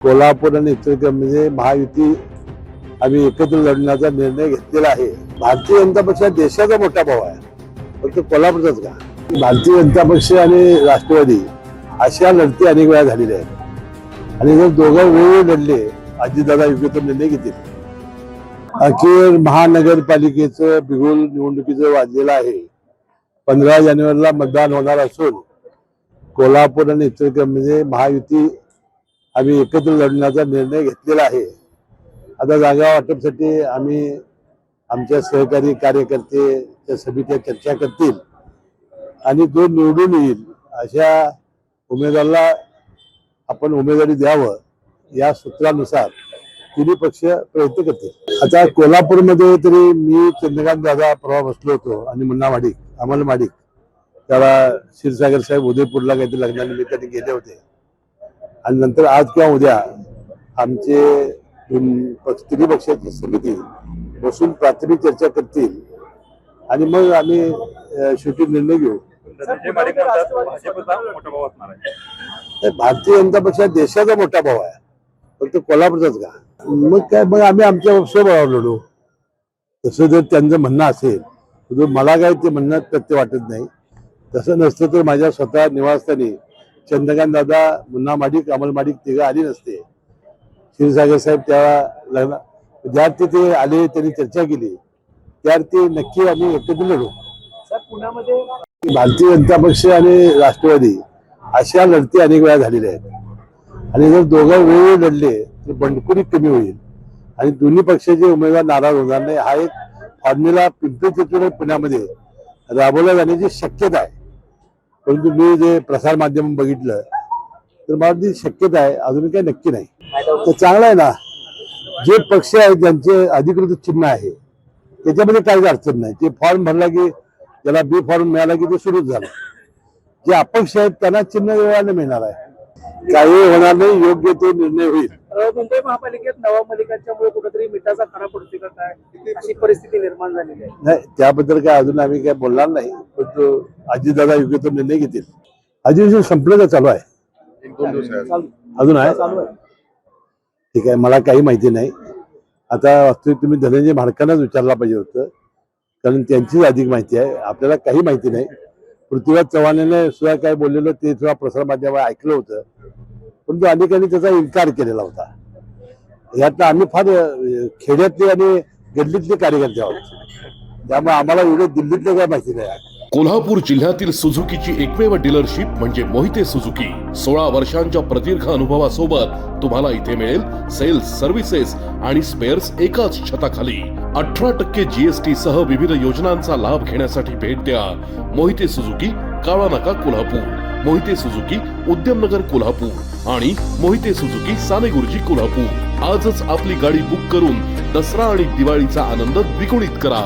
कोल्हापूर आणि इचलकरंजी महायुती आम्ही एकत्र लढण्याचा निर्णय घेतलेला आहे. भारतीय जनता पक्ष देशाचा मोठा भाव आहे, फक्त कोल्हापूरचाच का. भारतीय जनता पक्ष आणि राष्ट्रवादी अशा लढती अनेक वेळा झालेल्या आहेत आणि जर दोघं वेळोवेळी लढले अजितदादा योग्य तो निर्णय घेतील. अखेर महानगरपालिकेचं बिगुल निवडणुकीचं वाजलेलं आहे. 15 जानेवारीला मतदान होणार असून कोल्हापूर आणि इचलकरंजी महायुती आम्ही एकत्र लढण्याचा निर्णय घेतलेला आहे. आता जागा वाटपसाठी आम्ही आमच्या सहकारी कार्यकर्ते त्या समित्या चर्चा करतील आणि जो निवडून येईल अशा उमेदवाराला आपण उमेदवारी द्यावं या सूत्रानुसार तिन्ही पक्ष प्रयत्न करतील. आता कोल्हापूरमध्ये तरी मी चंद्रकांत दादा परवा बसलो होतो आणि मुन्ना माडिक अमल माडिक त्याला क्षीरसागर साहेब उदयपूरला काहीतरी लग्नानिमित्ताने गेले होते आणि नंतर आज किंवा उद्या आमचे तिन्ही पक्षाची समिती बसून प्राथमिक चर्चा करतील आणि मग आम्ही शेवटी निर्णय घेऊ. भारतीय जनता पक्ष देशाचा मोठा भाव आहे, फक्त कोल्हापूरचाच का. मग काय, मग आम्ही आमच्या स्वबळावर लढू. तसं जर त्यांचं म्हणणं असेल तर मला काय ते म्हणणं प्रत्यय वाटत नाही. तसं नसतं तर माझ्या स्वतः निवासस्थानी चंद्रकांत दादा मुन्ना माडिक अमल माडिक तिघं आली नसते. क्षीरसागर साहेब त्या लग्न ज्या ते आले त्यांनी चर्चा केली त्यावरती नक्की आम्ही एकत्र लढू. पुण्यामध्ये भारतीय जनता पक्ष आणि राष्ट्रवादी अशा लढती अनेक वेळा झालेल्या आहेत आणि जर दोघं वेळोवेळी लढले तर बंडखोरी कमी होईल आणि दोन्ही पक्षाचे उमेदवार नाराज होणार नाही. हा एक फॉर्म्युला पिंपरी चिंचवड पुण्यामध्ये राबवला जाण्याची शक्यता आहे. परंतु मी जे प्रसार माध्यम बघितलं तर मला ती शक्यता आहे, अजून काही नक्की नाही. तर चांगलं आहे ना, जे पक्ष आहेत ज्यांचे अधिकृत चिन्ह आहे त्याच्यामध्ये काहीच अडचण नाही. ते फॉर्म भरला की त्याला बी फॉर्म मिळाला की ते सुरूच झालं. जे अपक्ष आहेत त्यांना चिन्ह वेळाने मिळणार आहे. काही होणार नाही, योग्य तो निर्णय होईल. मुंबई महापालिकेत नवा मालिकांच्यामुळे कुठेतरी मिठाचा खडा पडतो का काय, अशी परिस्थिती निर्माण झालेली आहे. नाही, त्याबद्दल काय अजून आम्ही काय बोलणार नाही, पण तो अजितदादा योग्य तो निर्णय घेतील. अधिवेशन संपलं का चालू आहे? 1-2 दिवस अजून आहे. ठीक आहे, मला काही माहिती नाही. आता वास्तविक तुम्ही धनंजय महाडकांनाच विचारला पाहिजे होतं, कारण त्यांचीच अधिक माहिती आहे. आपल्याला काही माहिती नाही. पृथ्वीराज चव्हाणाने सुद्धा काय बोललेलं ते सुद्धा प्रसार माध्यमात ऐकलं होतं, परंतु अनेकांनी त्याचा इन्कार केलेला होता. यात आम्ही फार खेड्यातले आणि गल्लीतले कार्यकर्ते आहोत, त्यामुळे आम्हाला एवढे दिल्लीतलं काय माहिती नाही. कोल्हापूर जिल्ह्यातील सुझुकीची एकमेव डीलरशिप म्हणजे मोहिते सुझुकी. 16 वर्षांच्या प्रदीर्घ अनुभवासोबत तुम्हाला इथे मिळेल सेल्स, सर्व्हिसेस आणि स्पेअर्स एकाच छताखाली. 18% GST सह विविध योजनांचा लाभ घेण्यासाठी भेट द्या मोहिते सुझुकी, काळा नाका, कोल्हापूर. मोहिते सुझुकी, उद्यमनगर, कोल्हापूर आणि मोहिते सुझुकी, सानेगुरुजी, कोल्हापूर. आजच आपली गाडी बुक करून दसरा आणि दिवाळीचा आनंद द्विगुणित करा.